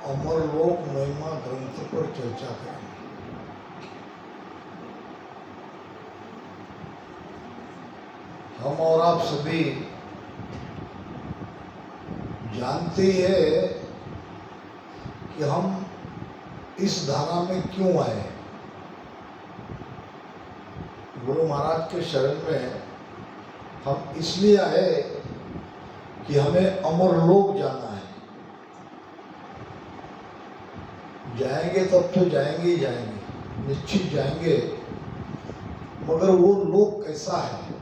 अमरलोक महिमा ग्रंथ पर चर्चा करेंगे। हम और आप सभी जानते हैं कि हम इस धारा में क्यों आए। गुरु महाराज के शरण में हम इसलिए आए कि हमें अमरलोक जाना है। जाएंगे तब तो जाएंगे ही जाएंगे, निश्चित जाएंगे, मगर वो लोक कैसा है,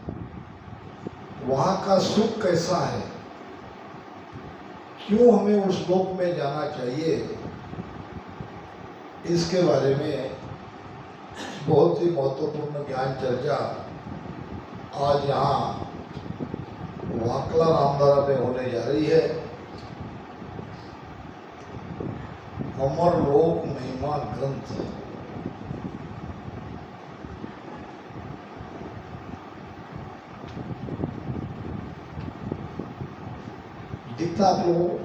वहाँ का सुख कैसा है, क्यों हमें उस लोक में जाना चाहिए, इसके बारे में बहुत ही महत्वपूर्ण ज्ञान चर्चा आज यहाँ वाकला रामधारा में होने जा रही है। अमरलोक महिमा ग्रंथ। दिखता आप लोगों को?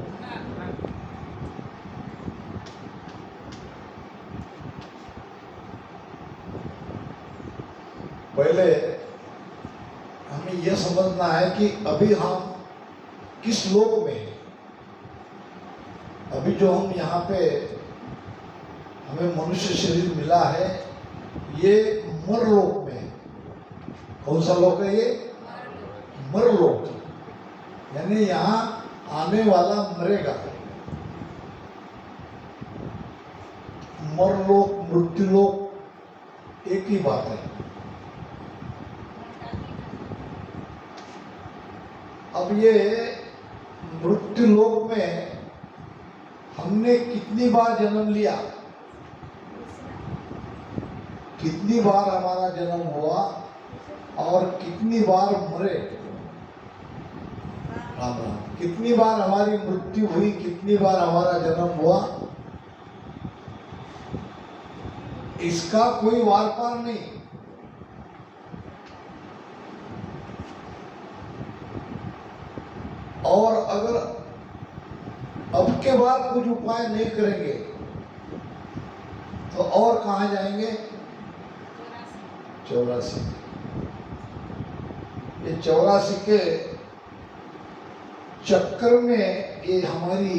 पहले हमें यह समझना है कि अभी हम किस लोक में हैं। अभी जो हम यहाँ पे हमें मनुष्य शरीर मिला है, ये मरलोक में है। कौन सा लोक है ये? मरलोक, यानी यहाँ आने वाला मरेगा। मरलोक मृत्युलोक एक ही बात है। अब ये मृत्युलोक में हमने कितनी बार जन्म लिया, कितनी बार हमारा जन्म हुआ और कितनी बार मरे। राम राम। कितनी बार हमारी मृत्यु हुई, कितनी बार हमारा जन्म हुआ, इसका कोई वार पार नहीं। और अगर अब के बाद कुछ उपाय नहीं करेंगे तो और कहां जाएंगे? 84। ये 84 के चक्कर में ये हमारी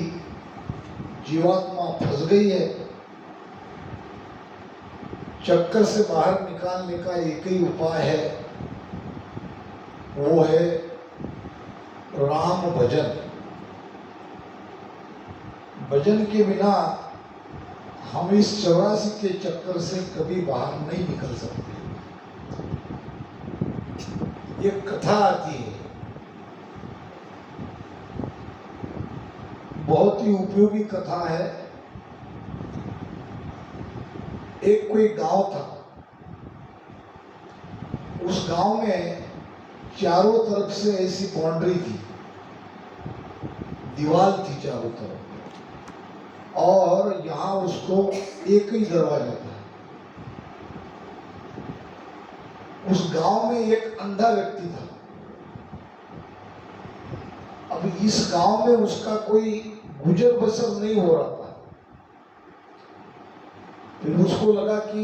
जीवात्मा फंस गई है। चक्कर से बाहर निकालने का एक ही उपाय है, वो है राम भजन। भजन के बिना हम इस 84 के चक्कर से कभी बाहर नहीं निकल सकते। ये कथा आती है, बहुत ही उपयोगी कथा है। एक कोई गांव था, उस गांव में चारों तरफ से ऐसी बाउंड्री थी, दीवार थी चारों तरफ, और यहाँ उसको एक ही दरवाजा था। उस गांव में एक अंधा व्यक्ति था। अब इस गांव में उसका कोई गुजर बसर नहीं हो रहा था। फिर उसको लगा कि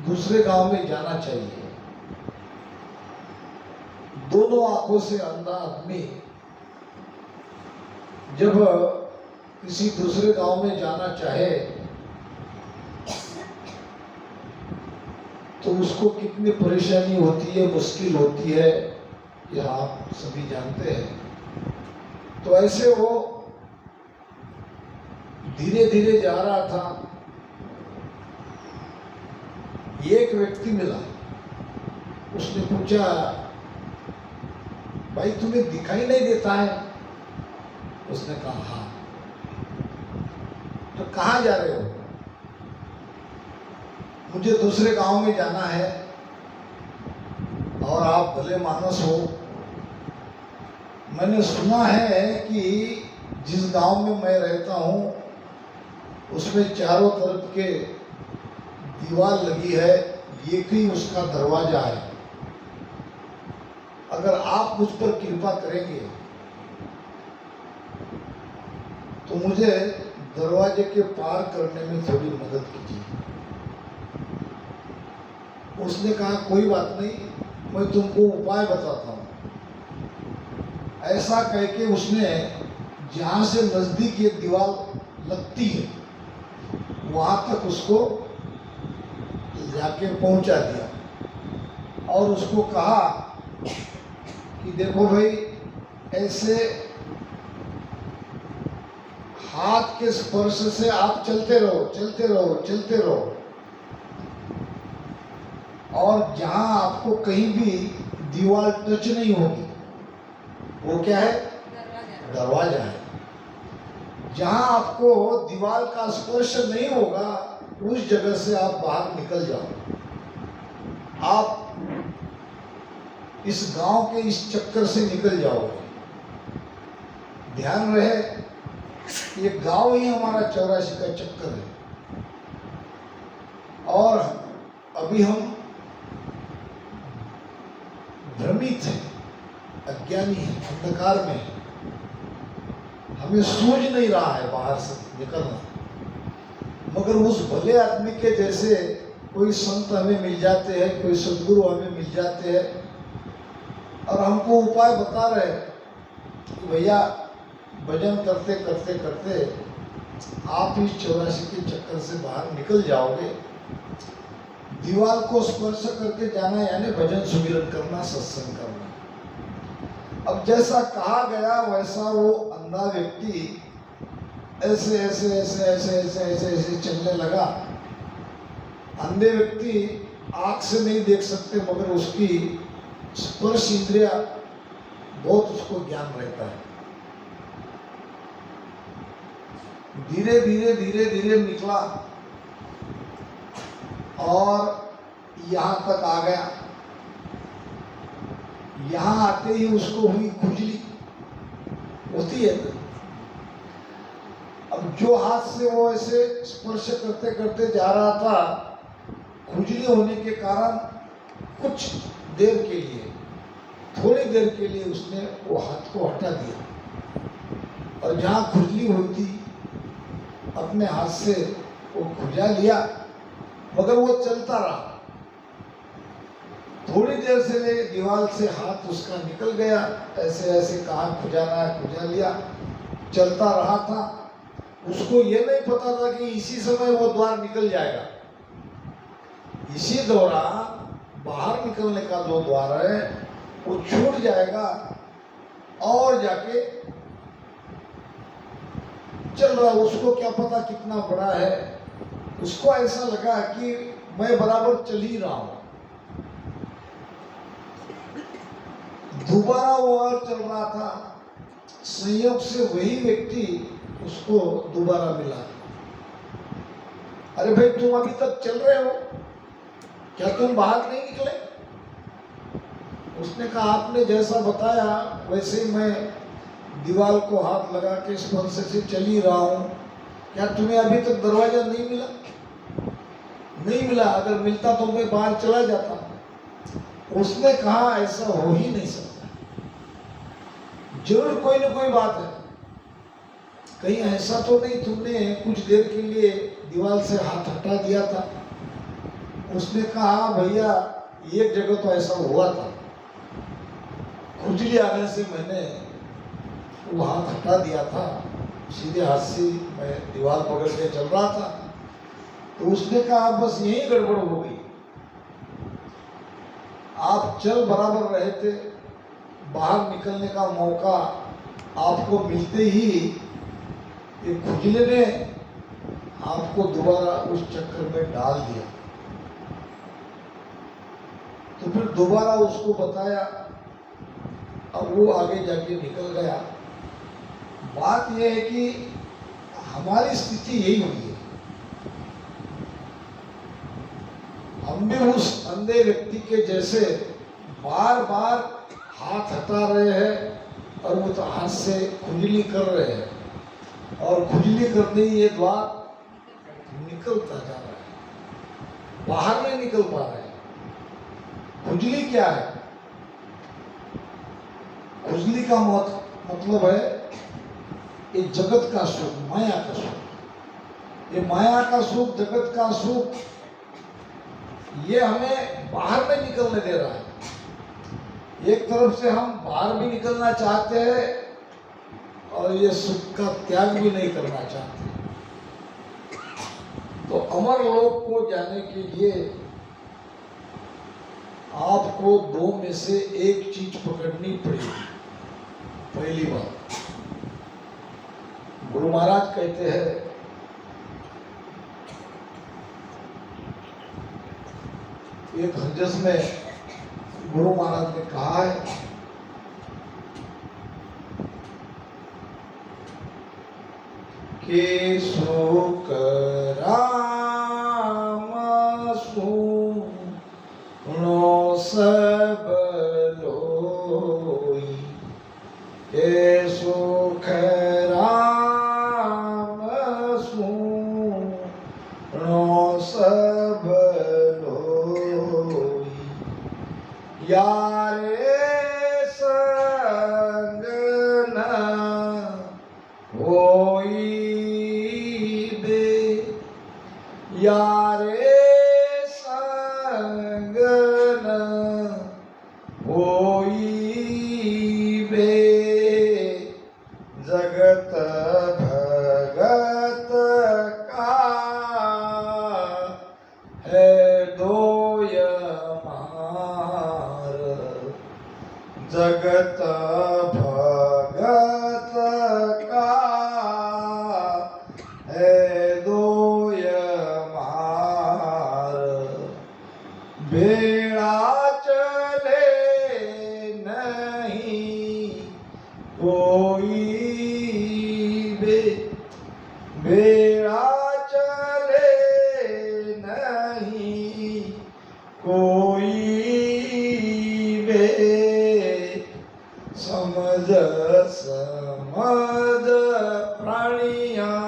दूसरे गांव में जाना चाहिए। दोनों आंखों से अंधा आदमी जब किसी दूसरे गांव में जाना चाहे तो उसको कितनी परेशानी होती है, मुश्किल होती है, यह आप सभी जानते हैं। तो ऐसे वो धीरे धीरे जा रहा था। एक व्यक्ति मिला, उसने पूछा, भाई तुम्हें दिखाई नहीं देता है? उसने कहा हाँ। तो कहाँ जा रहे हो? मुझे दूसरे गांव में जाना है, और आप भले मानस हो। मैंने सुना है कि जिस गांव में मैं रहता हूँ उसमें चारों तरफ के दीवार लगी है, एक ही उसका दरवाजा है। अगर आप मुझ पर कृपा करेंगे तो मुझे दरवाजे के पार करने में थोड़ी मदद कीजिए। उसने कहा कोई बात नहीं, मैं तुमको उपाय बताता हूँ। ऐसा कह के उसने जहाँ से नजदीक ये दीवार लगती है वहाँ तक उसको जाके पहुँचा दिया और उसको कहा कि देखो भाई, ऐसे हाथ के स्पर्श से आप चलते रहो, चलते रहो, चलते रहो, और जहां आपको कहीं भी दीवार टच नहीं होगी वो क्या है? दरवाजा है। जहां आपको दीवार का स्पर्श नहीं होगा उस जगह से आप बाहर निकल जाओ। आप इस गांव के इस चक्कर से निकल जाओगे। ध्यान रहे, ये गांव ही हमारा 84 का चक्कर है और अभी हम भ्रमित हैं, अज्ञानी हैं, अंधकार में हैं। हमें सूझ नहीं रहा है बाहर से निकलना, मगर उस भले आदमी के जैसे कोई संत हमें मिल जाते हैं, कोई सदगुरु हमें मिल जाते हैं और हमको उपाय बता रहे कि भैया भजन करते करते करते आप इस 84 के चक्कर से बाहर निकल जाओगे। दीवार को स्पर्श करके जाना यानी भजन सुमिरन करना, सत्संग करना। अब जैसा कहा गया वैसा वो अंधा व्यक्ति ऐसे ऐसे ऐसे ऐसे ऐसे ऐसे ऐसे चलने लगा। अंधे व्यक्ति आँख से नहीं देख सकते मगर उसकी स्पर्श इंद्रिया बहुत उसको ज्ञान रहता है। धीरे धीरे धीरे धीरे निकला और यहाँ तक आ गया। यहाँ आते ही उसको हुई खुजली, होती है ना। अब जो हाथ से वो ऐसे स्पर्श करते करते जा रहा था, खुजली होने के कारण कुछ देर के लिए, थोड़ी देर के लिए उसने वो हाथ को हटा दिया और जहाँ खुजली होती अपने हाथ से वो खुजा लिया, मगर वो चलता रहा। थोड़ी देर से ले दीवार से हाथ उसका निकल गया, ऐसे ऐसे कहाँ खुजाना है खुजा लिया, चलता रहा था। उसको ये नहीं पता था कि इसी समय वो द्वार निकल जाएगा। इसी दौरान बाहर निकलने का जो द्वार है वो छूट जाएगा और जाके चल रहा। उसको क्या पता कितना बड़ा है, उसको ऐसा लगा कि मैं बराबर चल ही रहा हूं। दोबारा वो और चल रहा था, संयोग से वही व्यक्ति उसको दोबारा मिला। अरे भाई, तुम अभी तक चल रहे हो, क्या तुम बाहर नहीं निकले? उसने कहा आपने जैसा बताया वैसे ही मैं दीवार को हाथ लगा के स्पर्श से चल ही रहा हूं। क्या तुम्हें अभी तक दरवाजा नहीं मिला? नहीं मिला, अगर मिलता तो मैं बाहर चला जाता। उसने कहा ऐसा हो ही नहीं सकता, जरूर कोई ना कोई बात है। कहीं ऐसा तो नहीं तुमने कुछ देर के लिए दीवार से हाथ हटा दिया था? उसने कहा भैया एक जगह तो ऐसा हुआ था, खुजली आने से मैंने वो हाथ हटा दिया था, सीधे हाथ से मैं दीवार पकड़ के चल रहा था। तो उसने कहा बस यही गड़बड़ हो गई, आप चल बराबर रहे थे, बाहर निकलने का मौका आपको मिलते ही ये खुजले ने आपको दोबारा उस चक्कर में डाल दिया। तो फिर दोबारा उसको बताया, अब वो आगे जाके निकल गया। बात यह है कि हमारी स्थिति यही हुई है। हम भी उस अंधे व्यक्ति के जैसे बार बार हाथ हटा रहे हैं और वो तो हाथ से खुजली कर रहे हैं, और खुजली करने ही ये द्वार निकलता जा रहा है, बाहर नहीं निकल पा रहे हैं। खुजली क्या है? खुजली का मतलब है ये जगत का सुख, माया का सुख। ये माया का सुख, जगत का सुख, ये हमें बाहर नहीं निकलने दे रहा है। एक तरफ से हम बाहर भी निकलना चाहते हैं और ये सुख का त्याग भी नहीं करना चाहते। तो अमर लोक को जाने के लिए आपको दो में से एक चीज पकड़नी पड़ेगी। पहली बात, गुरु महाराज कहते हैं एक हजस में गुरु महाराज ने कहा है कि सुख राम सुनो सब लोई, के सुख राम सुनो सब लोई, यारे संग न होई बे, यारे संग न होई बे, जगत भगत का है दोय मार, जगत भगत का है दोय मार, बेड़ा चले नहीं कोई बे, बेड़ा चले नहीं कोई बे, समझ समझ प्राणियां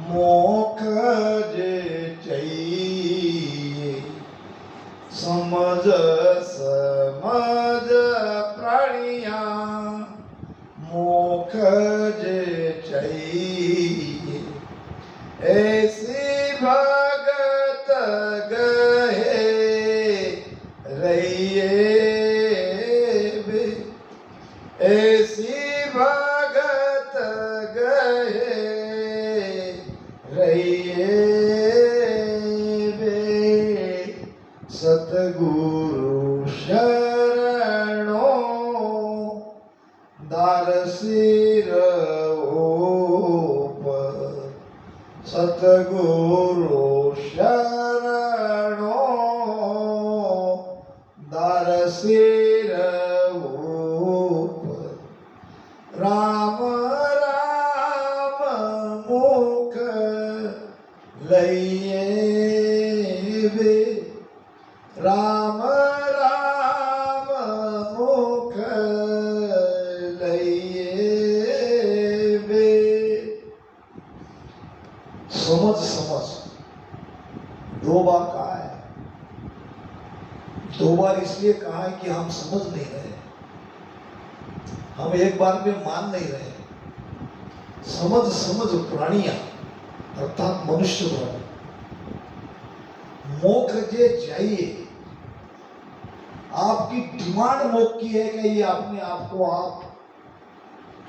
मोक्ष जे चाहिए, समझ समझ प्राणियां मोक्ष जे चाहिए, ऐसी भगत गहे रहिए बे, ऐसी भगत गहे रहिए बे, सतगुरु शरणो दार सिर ऊपर, सतगुरु शरणो दार सिर ऊपर, राम राम मुख लइए बे, राम राम मुख लइए बे, समझ समझ दो बार कहा है। दो बार इसलिए कहा है कि हम समझ नहीं रहे, हम एक बार में मान नहीं रहे। समझ समझ प्राणियां अर्थात मनुष्य प्राणी मोक्ष जे चाहिए, आपकी डिमांड मोक्ष की है कि ये अपने आप को आप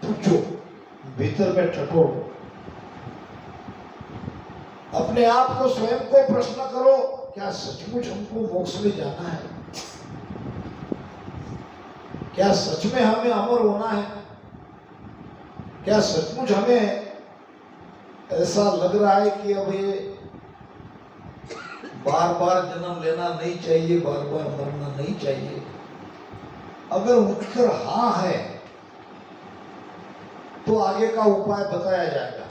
पूछो, भीतर में टटोलो, अपने आप को स्वयं को प्रश्न करो, क्या सचमुच हमको मोक्ष में जाना है? क्या सच में हमें अमर होना है? क्या सचमुच हमें ऐसा लग रहा है कि अब ये बार बार जन्म लेना नहीं चाहिए, बार बार मरना नहीं चाहिए? अगर उत्तर हाँ है तो आगे का उपाय बताया जाएगा।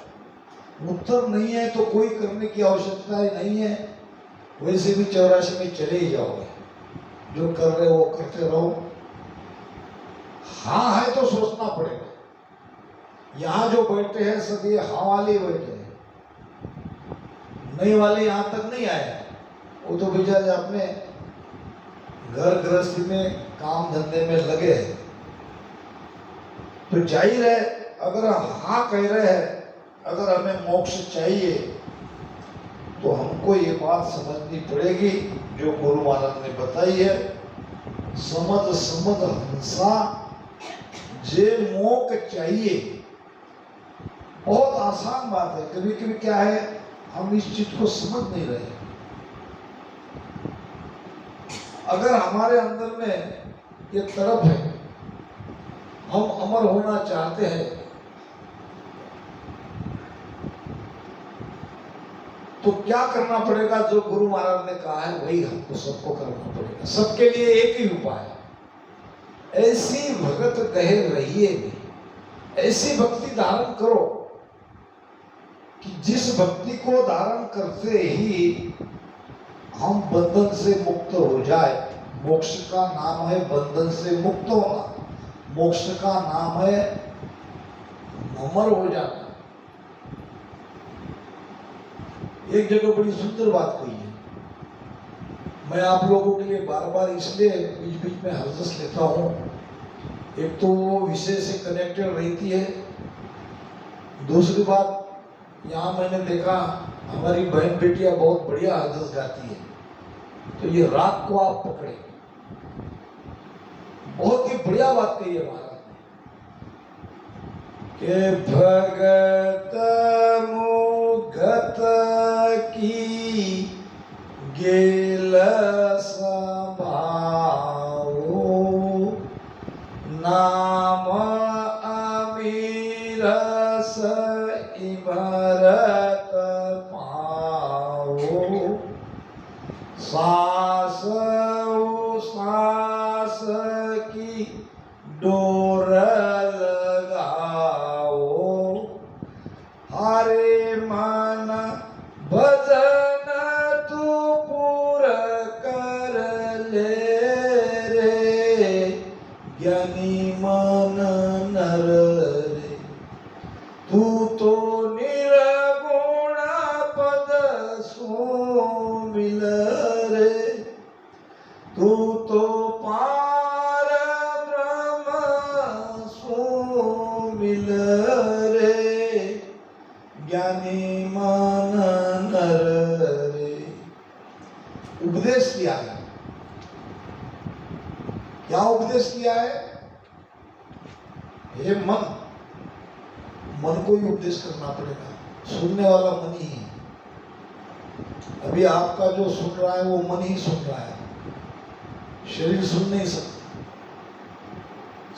उत्तर नहीं है तो कोई करने की आवश्यकता नहीं है, वैसे भी 84 में चले ही जाओगे, जो कर रहे हो वो करते रहो। हाँ है तो सोचना पड़ेगा। यहाँ जो बैठे हैं सब ये हाँ वाले बैठे हैं, नहीं वाले यहाँ तक नहीं आए, वो तो बेचारे अपने घर गृहस्थी में काम धंधे में लगे हैं। तो जाहिर है अगर हम हाँ कह रहे हैं अगर हमें मोक्ष चाहिए तो हमको ये बात समझनी पड़ेगी जो गुरु महाराज ने बताई है, समझ समझ हंसा जे मोक चाहिए। बहुत आसान बात है, कभी कभी क्या है हम इस चीज को समझ नहीं रहे। अगर हमारे अंदर में ये तड़प है, हम अमर होना चाहते हैं, तो क्या करना पड़ेगा? जो गुरु महाराज ने कहा है वही हमको सबको करना पड़ेगा। सबके लिए एक ही उपाय है, ऐसी भगत कहे रहिए भी, ऐसी भक्ति धारण करो कि जिस भक्ति को धारण करते ही हम बंधन से मुक्त हो जाए। मोक्ष का नाम है बंधन से मुक्त होना, मोक्ष का नाम है अमर हो जाना। एक जगह बड़ी सुंदर बात कही है, मैं आप लोगों के लिए बार बार इसलिए बीच बीच में हर्जस लेता हूँ। एक तो वो विषय से कनेक्टेड रहती है, दूसरी बात यहाँ मैंने देखा हमारी बहन बेटियां बहुत बढ़िया हर्जस गाती है, तो ये राग को आप पकड़े। बहुत ही बढ़िया बात कही है महाराज ने कि भगत मुगत की गेल संभाओ, नाम अमीर इमरत पाओ, सास सास की डोर लगाओ, हरे मन भजन तू पूर कर ले रे, ज्ञानी मन नर रे, तू तो निर्गुण पद सो मिल रे, तू तो पार ब्रह्म सो मिल रे, ज्ञानी मन नर रे। उपदेश किया है, क्या उपदेश किया है? हे मन, मन को ही उपदेश करना पड़ेगा, सुनने वाला मन ही है। अभी आपका जो सुन रहा है वो मन ही सुन रहा है, शरीर सुन नहीं सकता।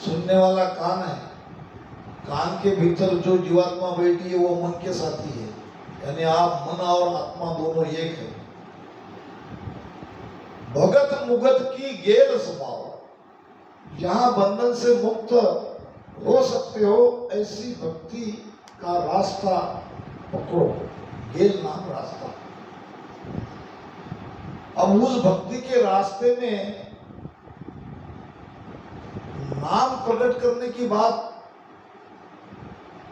सुनने वाला कान है, कान के भीतर जो जीवात्मा बैठी है वो मन के साथी है, यानी आप मन और आत्मा दोनों एक है। भगत मुगत की गेल स्वभाव, जहां बंधन से मुक्त हो सकते हो ऐसी भक्ति का रास्ता पकड़ो। गेल नाम रास्ता। अब उस भक्ति के रास्ते में नाम प्रकट करने की बात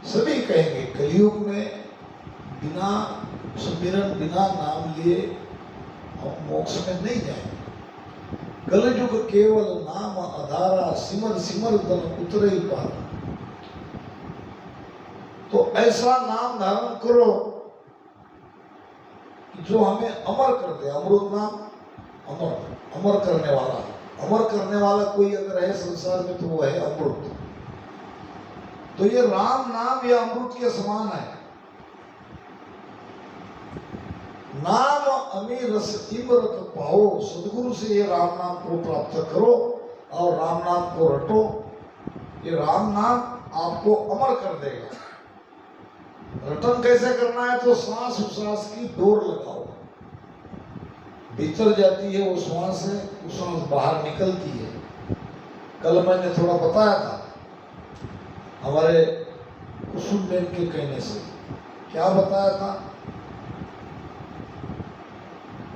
सभी कहेंगे। कलयुग में बिना सुमिरन बिना नाम लिए हम मोक्ष में नहीं जाएंगे। कलयुग केवल नाम आधारा, सिमर सिमर तन उतरे पार। तो ऐसा नाम धारण करो जो हमें अमर कर दे। अमृत नाम अमर, अमर करने वाला। अमर करने वाला कोई अगर है संसार में तो वो है अमृत। तो ये राम नाम ये अमृत के समान है। नाम अमीर रस इमरत पाओ। सदगुरु से ये राम नाम को प्राप्त करो और राम नाम को रटो। ये राम नाम आपको अमर कर देगा। रटन कैसे करना है? तो सांस उश्वास की डोर लगाओ। भीतर जाती है वो श्वास है, वो सांस बाहर निकलती है। कल मैंने थोड़ा बताया था हमारे कुसुम बेन के कहने से। क्या बताया था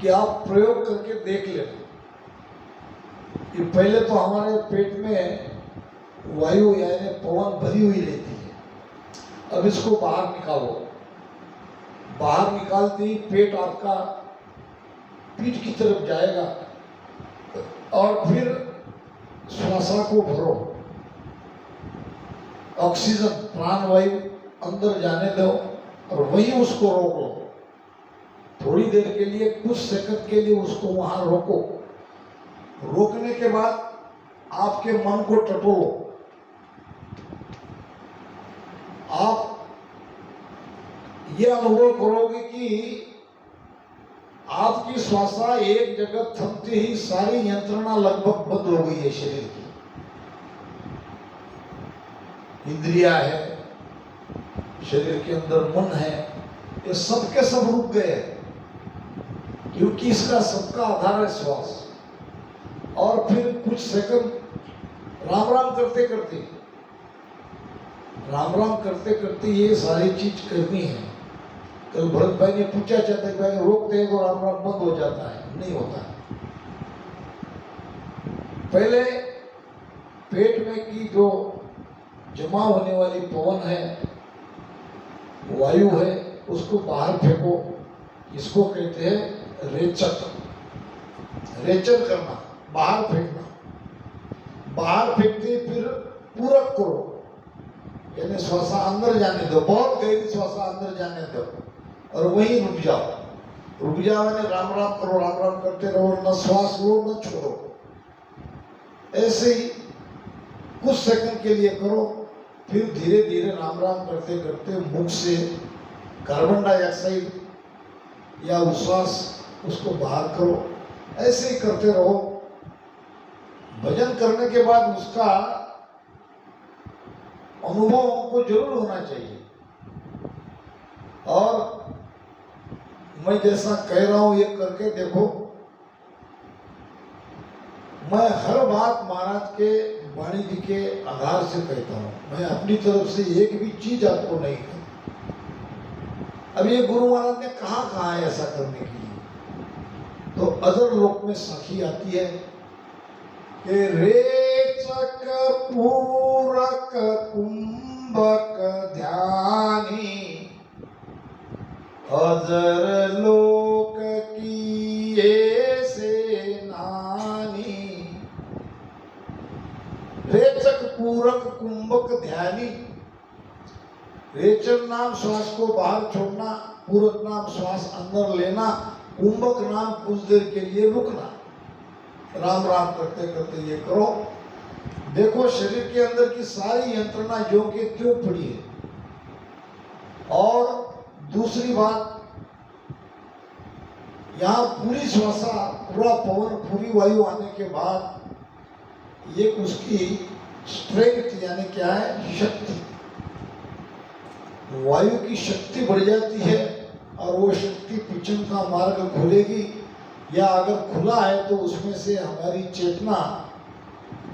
कि आप प्रयोग करके देख लेना कि पहले तो हमारे पेट में वायु यानी पवन भरी हुई रहती है। अब इसको बाहर निकालो। बाहर निकालते ही पेट आपका पीठ की तरफ जाएगा और फिर श्वासा को भरो। ऑक्सीजन प्राणवायु अंदर जाने दो और वहीं उसको रोक लो। थोड़ी देर के लिए, कुछ सेकंड के लिए उसको वहां रोको। रोकने के बाद आपके मन को टटोलो। आप ये अनुभव करोगे कि आपकी श्वासा एक जगह थमते ही सारी यंत्रणा लगभग बंद हो गई है शरीर की। इंद्रिया है, शरीर के अंदर मन है, ये सब के सब रुक गए, क्योंकि इसका सबका आधार है श्वास। और फिर कुछ सेकंड राम राम करते करते ये सारी चीज करनी है। कल भरत भाई ने पूछा, चेतक भाई रोकते हैं तो राम राम बंद हो जाता है? नहीं होता है। पहले पेट में की जो जमा होने वाली पवन है, वायु है, उसको बाहर फेंको। इसको कहते हैं रेचक। रेचन करना, बाहर फेंकना। बाहर फेंकते फिर पूरक करो, यानी श्वासा अंदर जाने दो, बहुत गहरी श्वासा अंदर जाने दो और वहीं रुक जाओ। रुक जाओ यानी राम राम करो, राम राम करते रहो, न श्वास लो न छोड़ो। ऐसे ही कुछ सेकंड के लिए करो, फिर धीरे धीरे राम राम करते करते मुख से कार्बन डाइऑक्साइड या उच्छ्वास उसको बाहर करो। ऐसे ही करते रहो। भजन करने के बाद उसका अनुभव हमको जरूर होना चाहिए। और मैं जैसा कह रहा हूं ये करके देखो। मैं हर बात महाराज के वाणी जी के आधार से कहता हूं, मैं अपनी तरफ से एक भी चीज आपको नहीं कहता। अब ये गुरु महाराज ने कहा है ऐसा करने के लिए, तो अदर लोक में साखी आती है कि रेचक पूरक कुंभक ध्यानी अदर लोक की ऐसे नानी। रेचक पूरक कुंभक ध्यानी। रेचक नाम श्वास को बाहर छोड़ना, पूरक नाम श्वास अंदर लेना, कुंभक नाम कुछ देर के लिए रुकना। राम राम करते करते ये करो। देखो शरीर के अंदर की सारी यंत्रणा जो के त्यों पड़ी है। और दूसरी बात, यहाँ पूरी श्वासा, पूरा पवन, पूरी वायु आने के बाद ये उसकी स्ट्रेंथ यानी क्या है, शक्ति, वायु की शक्ति बढ़ जाती है और वो शक्ति पिचन का मार्ग खोलेगी, या अगर खुला है तो उसमें से हमारी चेतना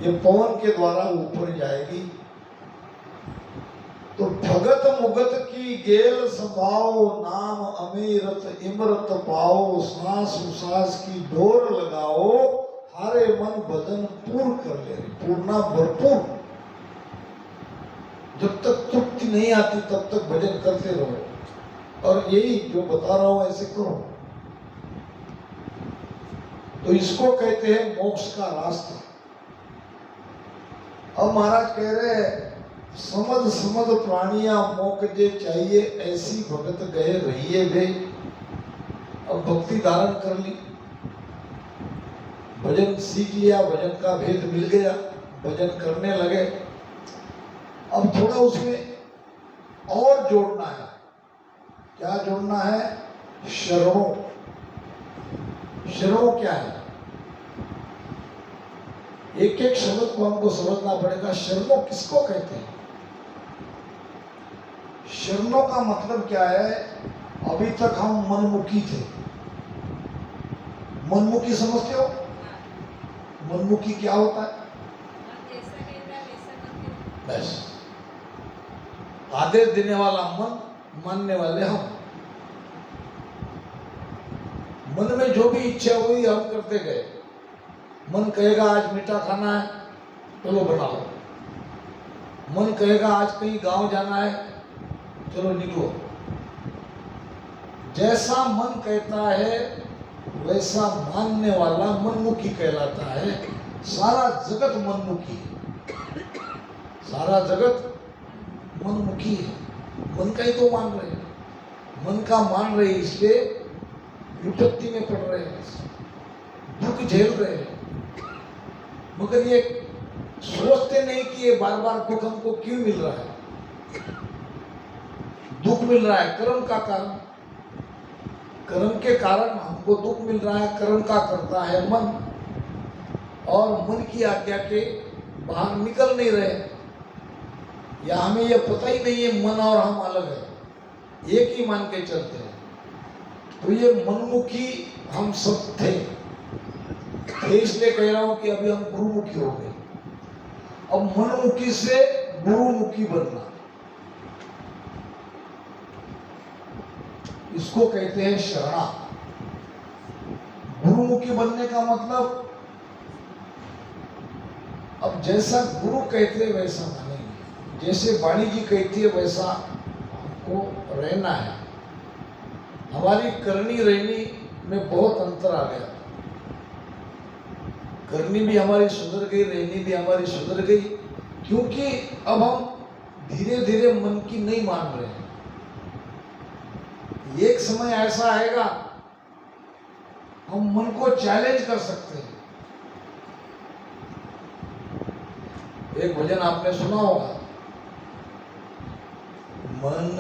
ये पवन के द्वारा ऊपर जाएगी। तो भगत मुगत की गेल संभाओ, नाम अमीरत इमरत पाओ, सांस उसास की डोर लगाओ, हारे मन भजन पूर्ण कर ले। पूर्णा भरपूर। जब तक तृप्ति नहीं आती तब तक भजन करते रहो। और यही जो बता रहा हूं ऐसे करो। तो इसको कहते हैं मोक्ष का रास्ता। अब महाराज कह रहे हैं, समझ समझ प्राणिया मोक जे चाहिए, ऐसी भगत गए रहिए वे। अब भक्ति धारण कर ली, भजन सीख लिया, भजन का भेद मिल गया, भजन करने लगे। अब थोड़ा उसमें और जोड़ना है। क्या जोड़ना है? शरणों। शरणों क्या है? एक एक शब्द को हमको समझना पड़ेगा। शरणों किसको कहते हैं? शरणों का मतलब क्या है? अभी तक हम मनमुखी थे। मनमुखी समझते हो? मनमुखी क्या होता है? बस आदेश देने वाला मन, मानने वाले हम। मन में जो भी इच्छा हुई हम करते गए। मन कहेगा आज मीठा खाना है, चलो बना लो। मन कहेगा आज कहीं गांव जाना है, चलो निकलो। जैसा मन कहता है वैसा मानने वाला मनमुखी कहलाता है। सारा जगत मनमुखी है। सारा जगत मनमुखी है। मन का ही तो मान रहे हैं। मन का मान रहे इसलिए विपत्ति में पड़ रहे हैं, दुख झेल रहे हैं, मगर ये सोचते नहीं कि ये बार बार दुख हमको क्यों मिल रहा है। दुख मिल रहा है कर्म का कारण, कर्म के कारण हमको दुख मिल रहा है। कर्म का करता है मन, और मन की आज्ञा के बाहर निकल नहीं रहे, या हमें यह पता ही नहीं है मन और हम अलग है, एक ही मान के चलते हैं। तो ये मनमुखी हम सब थे, इसलिए कह रहा हूं कि अभी हम गुरुमुखी हो गए। अब मनमुखी से गुरुमुखी बनना, इसको कहते हैं शरणा। गुरुमुखी बनने का मतलब, अब जैसा गुरु कहते हैं वैसा मानेंगे, जैसे वाणी जी कहती है वैसा हमको रहना है। हमारी करनी रहनी में बहुत अंतर आ गया। करनी भी हमारी सुधर गई, रहनी भी हमारी सुधर गई, क्योंकि अब हम धीरे धीरे मन की नहीं मान रहे हैं। एक समय ऐसा आएगा हम मन को चैलेंज कर सकते हैं। एक भजन आपने सुना होगा, मन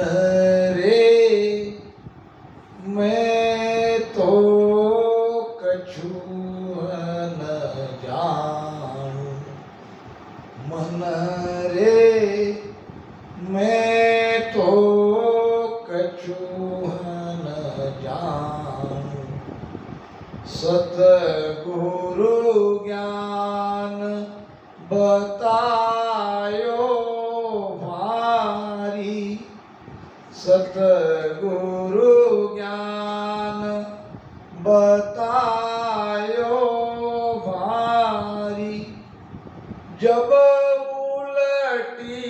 रे मैं तो कछु न जानू, मन रे मैं तो कछु न जानू, सतगुरु ज्ञान बतायो भारी, सतगुरु ज्ञान बतायो भारी, जब उलटी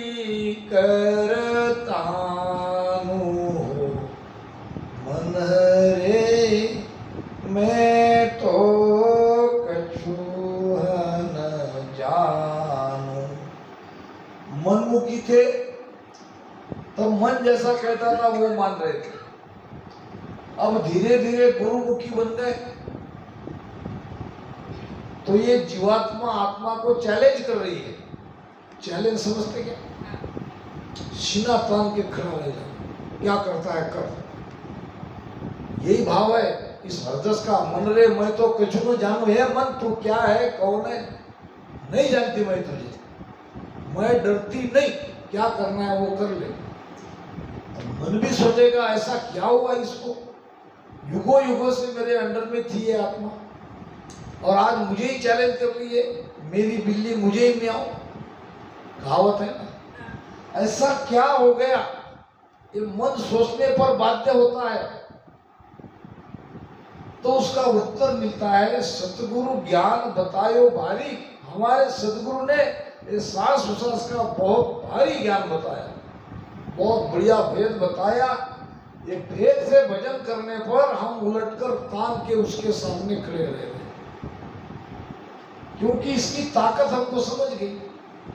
करतानु हो, मन रे मैं तो कछु न जानू। मनमुखी थे तो मन जैसा कहता था वो मान रहे थे, अब धीरे धीरे गुरुमुखी बन गए। तो ये जीवात्मा आत्मा को चैलेंज कर रही है। चैलेंज समझते क्या? सीना तान के खड़ा रह जा, क्या करता है कर। यही भाव है इस हरदस का, मन रे मैं तो कछु न जानू। है मन तू क्या है, कौन है, नहीं जानती मैं तुझे, मैं डरती नहीं, क्या करना है वो कर ले। मन भी सोचेगा ऐसा क्या हुआ इसको, युगों युगों से मेरे अंडर में थी ये आत्मा, और आज मुझे ही चैलेंज कर रही है, मेरी बिल्ली मुझे ही मियाओ, कहावत है ना। ऐसा क्या हो गया, ये मन सोचने पर बाध्य होता है। तो उसका उत्तर मिलता है, सतगुरु ज्ञान बतायो भारी। हमारे सतगुरु ने इस सांस उसास का बहुत भारी ज्ञान बताया, बहुत बढ़िया भेद बताया। ये भेद से भजन करने पर हम उलटकर तान के उसके सामने खड़े रह गए, क्योंकि इसकी ताकत हमको समझ गई।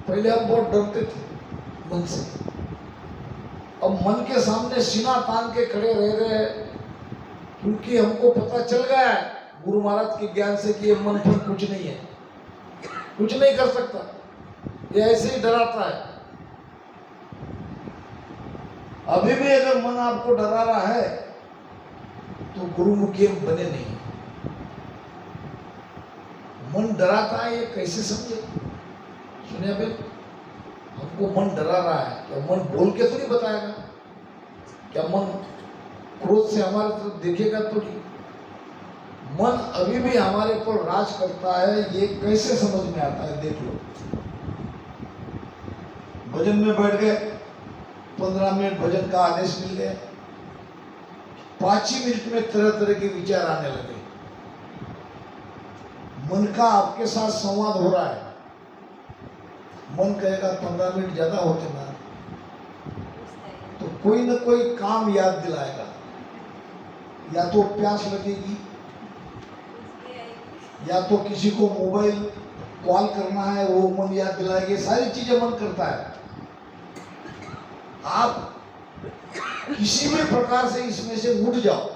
पहले हम बहुत डरते थे मन से, अब मन के सामने सीना तान के खड़े रह रहे हैं, क्योंकि हमको पता चल गया है गुरु महाराज के ज्ञान से कि ये मन पर कुछ नहीं है, कुछ नहीं कर सकता, ये ऐसे ही डराता है। अभी भी अगर मन आपको डरा रहा है तो गुरुमुखी बने नहीं। मन डराता है, ये कैसे समझे? सुनिए अभी, हमको मन डरा रहा है, क्या मन बोल के थोड़ी बताएगा? क्या मन क्रोध से हमारे तरफ देखेगा थोड़ी? मन अभी भी हमारे पर राज करता है, ये कैसे समझ में आता है? देख लो, भजन में बैठ गए, 15 मिनट भजन का आदेश मिल गया, 5 ही मिनट में तरह तरह के विचार आने लगे। मन का आपके साथ संवाद हो रहा है, मन कहेगा 15 मिनट ज्यादा होते ना, तो कोई ना कोई काम याद दिलाएगा, या तो प्यास लगेगी, या तो किसी को मोबाइल कॉल करना है वो मन याद दिलाएगी। सारी चीजें मन करता है। आप किसी भी प्रकार से इसमें से उठ जाओ,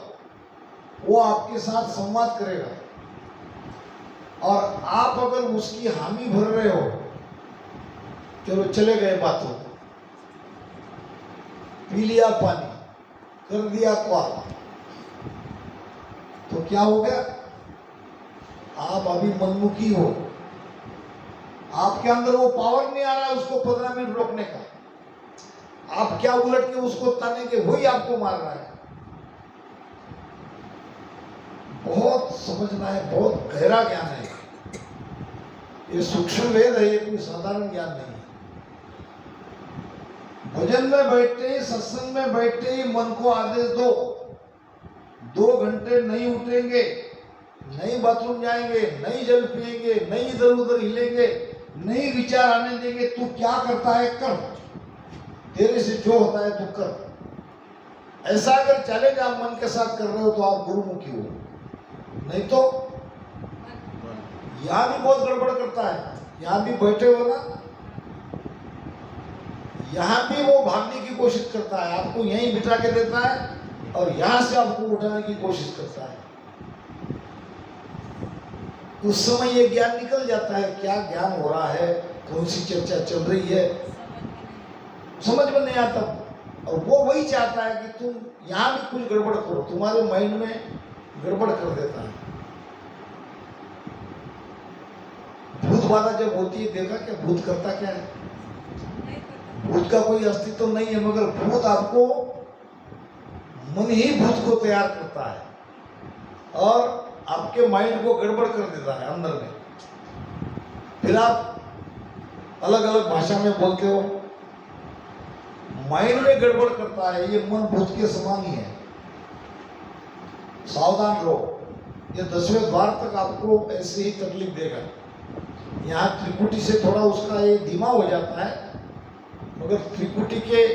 वो आपके साथ संवाद करेगा। और आप अगर उसकी हामी भर रहे हो, चलो चले गए बातों, पी लिया पानी, कर दिया क्वार, तो क्या हो गया? आप अभी मनमुखी हो, आपके अंदर वो पावर नहीं आ रहा है उसको 15 मिनट रोकने का। आप क्या उलट के उसको तानेंगे, वही आपको मार रहा है। बहुत समझना है, बहुत गहरा ज्ञान है ये, सूक्ष्म वेद है, ये कोई साधारण ज्ञान नहीं है। भजन में बैठते ही, सत्संग में बैठते ही मन को आदेश दो, 2 घंटे नहीं उठेंगे, नहीं बाथरूम जाएंगे, नहीं जल पिएंगे, नहीं इधर उधर हिलेंगे, नहीं विचार आने देंगे। तू क्या करता है कर, तेरे से जो होता है तू कर। ऐसा अगर चैलेंज आप मन के साथ कर रहे हो तो आप गुरुमुखी हो, नहीं तो यहां भी बहुत गड़बड़ करता है। यहां भी बैठे हो ना, यहां भी वो भागने की कोशिश करता है, आपको यहीं बिठा के देता है और यहां से आपको उठाने की कोशिश करता है। उस समय ये ज्ञान निकल जाता है, क्या ज्ञान हो रहा है, कौन सी चर्चा चल रही है, समझ में नहीं आता। और वो वही चाहता है कि तुम यहां भी कुछ गड़बड़ करो, तुम्हारे माइंड में गड़बड़ कर देता है। भूत बाधा जब होती है, देखा क्या भूत करता क्या है? भूत का कोई अस्तित्व तो नहीं है, मगर भूत आपको, मन ही भूत को तैयार करता है और आपके माइंड को गड़बड़ कर देता है अंदर में। फिर आप अलग अलग भाषा में बोलते हो, माइंड में गड़बड़ करता है, ये मन भूत के समान ही है। सावधान रहो, ये 10वें द्वार तक आपको ऐसे ही तकलीफ देगा। यहाँ त्रिकुटी से थोड़ा उसका ये धीमा हो जाता है, मगर त्रिकुटी के